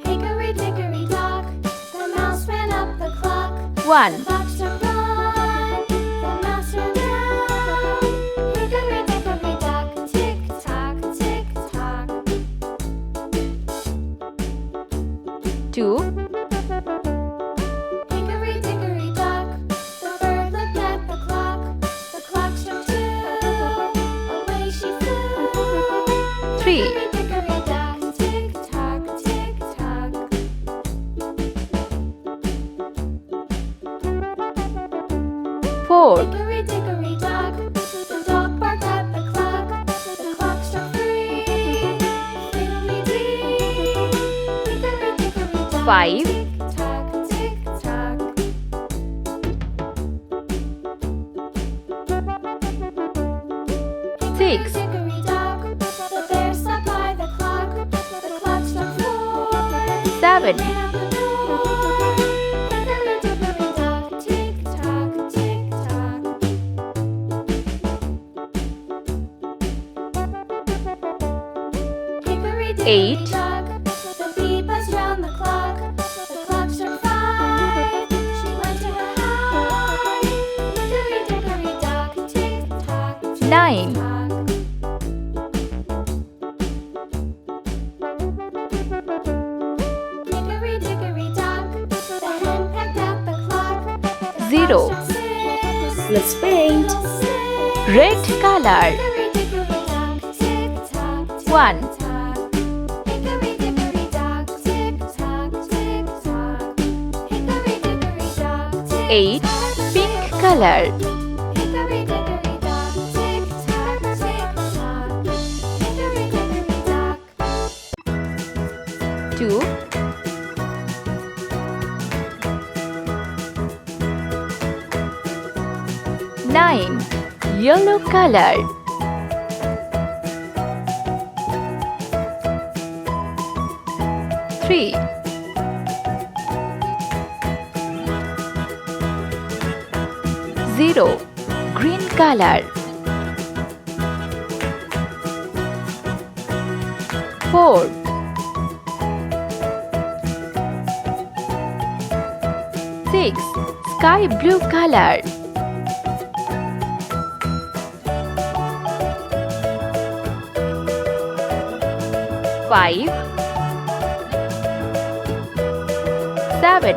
Hickory dickory dock, the mouse ran up the clock. 1, The fox jumped on, the mouse ran down. Hickory dickory dock, tick tock, tick tock. 2, Hickory dickory dock, the bird looked at the clock. The clock struck 2, away she flew. 3, Hickory dickory dock, tick tock, tick tock. 4, Hickory dickory dock, the dog barked at the clock. The clock struck 3, fiddly-dee. Hickory dickory dock, 5, tick tock, tick tock. 6, Hickory dock, the bear sat by the clock. The clock struck 4, 7, ran out the door. Hickory dickory dock, tick tock, tick tock. 8, Dock, the bee buzzed round the clock. The clock struck 5, she went to her hive. Hickory dickory dock, tick tock, tick 9, tock. Hickory dickory dock, the hen pecked at the clock. The 0. clock struck 6, Let's paint. little six. Red color. Hickory dickory dock, tick tock, tick 1, tock. Hickory dickory dock, tick tock, tick tock. Hickory dickory dock, tick 8, tock, pink tick color. Hickory dickory dock, tick tock, tick tock. Hickory dickory dock. 2, 9, yellow color. 3, 0, green color. 4, 6, sky blue color. 5, 7,